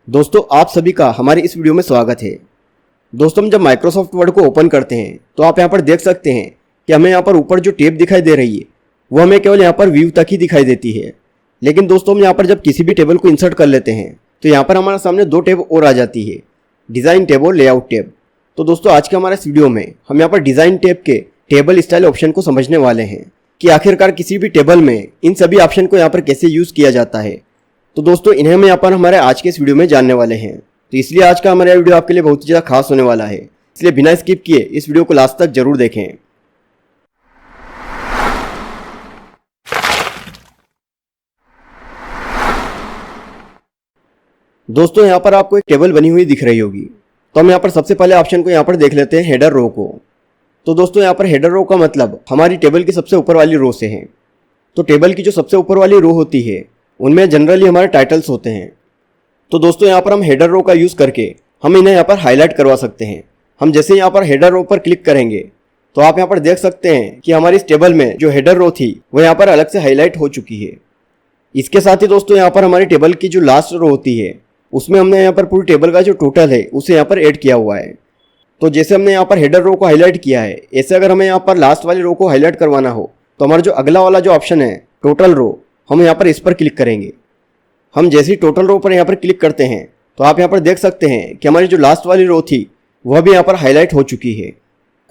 दोस्तों आप सभी का हमारे इस वीडियो में स्वागत है। दोस्तों हम जब माइक्रोसॉफ्ट वर्ड को ओपन करते हैं तो आप यहाँ पर देख सकते हैं कि हमें यहाँ पर ऊपर जो टैब दिखाई दे रही है वो हमें केवल यहाँ पर व्यू तक ही दिखाई देती है। लेकिन दोस्तों हम यहाँ पर जब किसी भी टेबल को इंसर्ट कर लेते हैं तो यहाँ पर हमारे सामने दो टैब और आ जाती है, डिज़ाइन टैब और लेआउट टैब। तो दोस्तों आज के हमारे इस वीडियो में हम यहाँ पर डिज़ाइन टैब के टेबल स्टाइल ऑप्शन को समझने वाले हैं कि आखिरकार किसी भी टेबल में इन सभी ऑप्शन को यहाँ पर कैसे यूज़ किया जाता है। तो दोस्तों इन्हें हम यहाँ पर हमारे आज के इस वीडियो में जानने वाले हैं, तो इसलिए आज का हमारा वीडियो आपके लिए बहुत ही ज़्यादा खास होने वाला है, इसलिए बिना स्किप किए इस वीडियो को लास्ट तक जरूर देखें। दोस्तों यहाँ पर आपको एक टेबल बनी हुई दिख रही होगी, तो हम यहाँ पर सबसे पहले ऑप्शन को यहाँ पर देख लेते हैं, हेडर रो को। तो दोस्तों यहाँ पर हेडर रो का मतलब हमारी टेबल की सबसे ऊपर वाली रो से है। तो टेबल की जो सबसे ऊपर वाली रो होती है उनमें जनरली हमारे टाइटल्स होते हैं। तो दोस्तों यहाँ पर हम हेडर रो का यूज़ करके हम इन्हें यहाँ पर हाईलाइट करवा सकते हैं। हम जैसे यहाँ पर हेडर रो पर क्लिक करेंगे तो आप यहाँ पर देख सकते हैं कि हमारी इस टेबल में जो हेडर रो थी वो यहाँ पर अलग से हाईलाइट हो चुकी है। इसके साथ ही दोस्तों यहाँ पर हमारी टेबल की जो लास्ट रो होती है उसमें हमने यहाँ पर पूरी टेबल का जो टोटल है उसे यहाँ पर ऐड किया हुआ है। तो जैसे हमने यहाँ पर हेडर रो को हाईलाइट किया है, ऐसे अगर हमें यहाँ पर लास्ट वाली रो को हाईलाइट करवाना हो तो हमारा जो अगला वाला जो ऑप्शन है टोटल रो, हम यहाँ पर इस पर क्लिक करेंगे। हम जैसे ही टोटल रो पर यहाँ पर क्लिक करते हैं तो आप यहाँ पर देख सकते हैं कि हमारी जो लास्ट वाली रो थी वह भी यहाँ पर हाईलाइट हो चुकी है।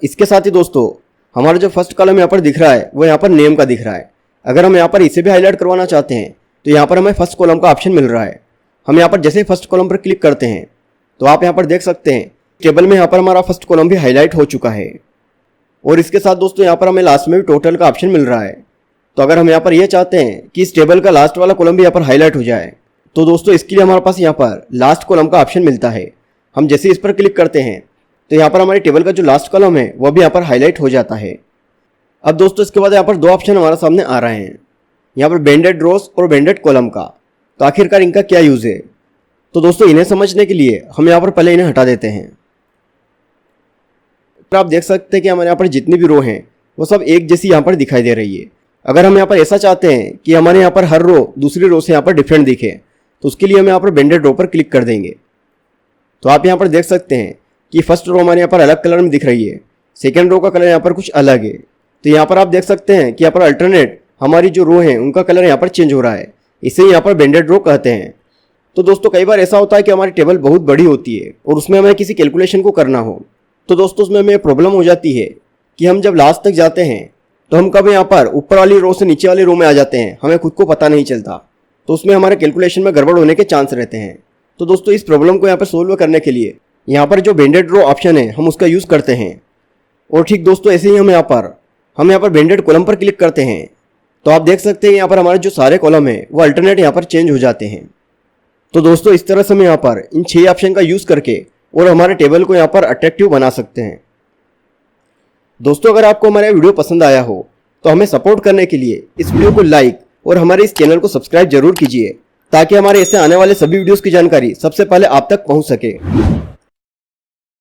इसके साथ ही दोस्तों हमारा जो फर्स्ट कॉलम यहाँ पर दिख रहा है वो यहाँ पर नेम का दिख रहा है। अगर हम यहाँ पर इसे भी हाईलाइट करवाना चाहते हैं तो यहाँ पर हमें फर्स्ट कॉलम का ऑप्शन मिल रहा है। हम यहाँ पर जैसे ही फर्स्ट कॉलम पर क्लिक करते हैं तो आप यहाँ पर देख सकते हैं टेबल में यहाँ पर हमारा फर्स्ट कॉलम भी हाईलाइट हो चुका है। और इसके साथ दोस्तों यहाँ पर हमें लास्ट में भी टोटल का ऑप्शन मिल रहा है। तो अगर हम यहाँ पर यह चाहते हैं कि इस टेबल का लास्ट वाला कॉलम भी यहाँ पर हाईलाइट हो जाए तो दोस्तों इसके लिए हमारे पास यहाँ पर लास्ट कॉलम का ऑप्शन मिलता है। हम जैसे इस पर क्लिक करते हैं तो यहाँ पर हमारी टेबल का जो लास्ट कॉलम है वह भी यहाँ पर हाईलाइट हो जाता है। अब दोस्तों इसके बाद यहाँ पर दो ऑप्शन हमारे सामने आ रहे हैं, यहाँ पर बेंडेड रोज और बेंडेड कॉलम का। तो आखिरकार इनका क्या यूज़ है? तो दोस्तों इन्हें समझने के लिए हम यहाँ पर पहले इन्हें हटा देते हैं। तो आप देख सकते हैं कि हमारे यहाँ पर जितनी भी रो हैं वो सब एक जैसी यहाँ पर दिखाई दे रही है। अगर हम यहाँ पर ऐसा चाहते हैं कि हमारे यहाँ पर हर रो दूसरी रो से यहाँ पर डिफरेंट दिखे तो उसके लिए हम यहाँ पर बेंडेड रो पर क्लिक कर देंगे। तो आप यहाँ पर देख सकते हैं कि फर्स्ट रो हमारे यहाँ पर अलग कलर में दिख रही है, सेकेंड रो का कलर यहाँ पर कुछ अलग है। तो यहाँ पर आप देख सकते हैं कि यहाँ पर अल्टरनेट हमारी जो रो है उनका कलर यहाँ पर चेंज हो रहा है, इसे यहाँ पर बेंडेड रो कहते हैं। तो दोस्तों कई बार ऐसा होता है कि हमारी टेबल बहुत बड़ी होती है और उसमें हमें किसी कैलकुलेशन को करना हो तो दोस्तों उसमें हमें प्रॉब्लम हो जाती है कि हम जब लास्ट तक जाते हैं तो हम कभी यहाँ पर ऊपर वाली रो से नीचे वाली रो में आ जाते हैं, हमें खुद को पता नहीं चलता। तो उसमें हमारे कैलकुलेशन में गड़बड़ होने के चांस रहते हैं। तो दोस्तों इस प्रॉब्लम को यहाँ पर सोल्व करने के लिए यहाँ पर जो बेंडेड रो ऑप्शन है हम उसका यूज़ करते हैं। और ठीक दोस्तों ऐसे ही हम यहाँ पर बेंडेड कॉलम पर क्लिक करते हैं तो आप देख सकते हैं यहाँ पर हमारे जो सारे कॉलम है वो अल्टरनेट यहाँ पर चेंज हो जाते हैं। तो दोस्तों इस तरह से हम यहाँ पर इन 6 ऑप्शन का यूज़ करके और हमारे टेबल को यहाँ पर अट्रैक्टिव बना सकते हैं। दोस्तों अगर आपको हमारा वीडियो पसंद आया हो तो हमें सपोर्ट करने के लिए इस वीडियो को लाइक और हमारे इस चैनल को सब्सक्राइब जरूर कीजिए ताकि हमारे ऐसे आने वाले सभी वीडियोस की जानकारी सबसे पहले आप तक पहुंच सके।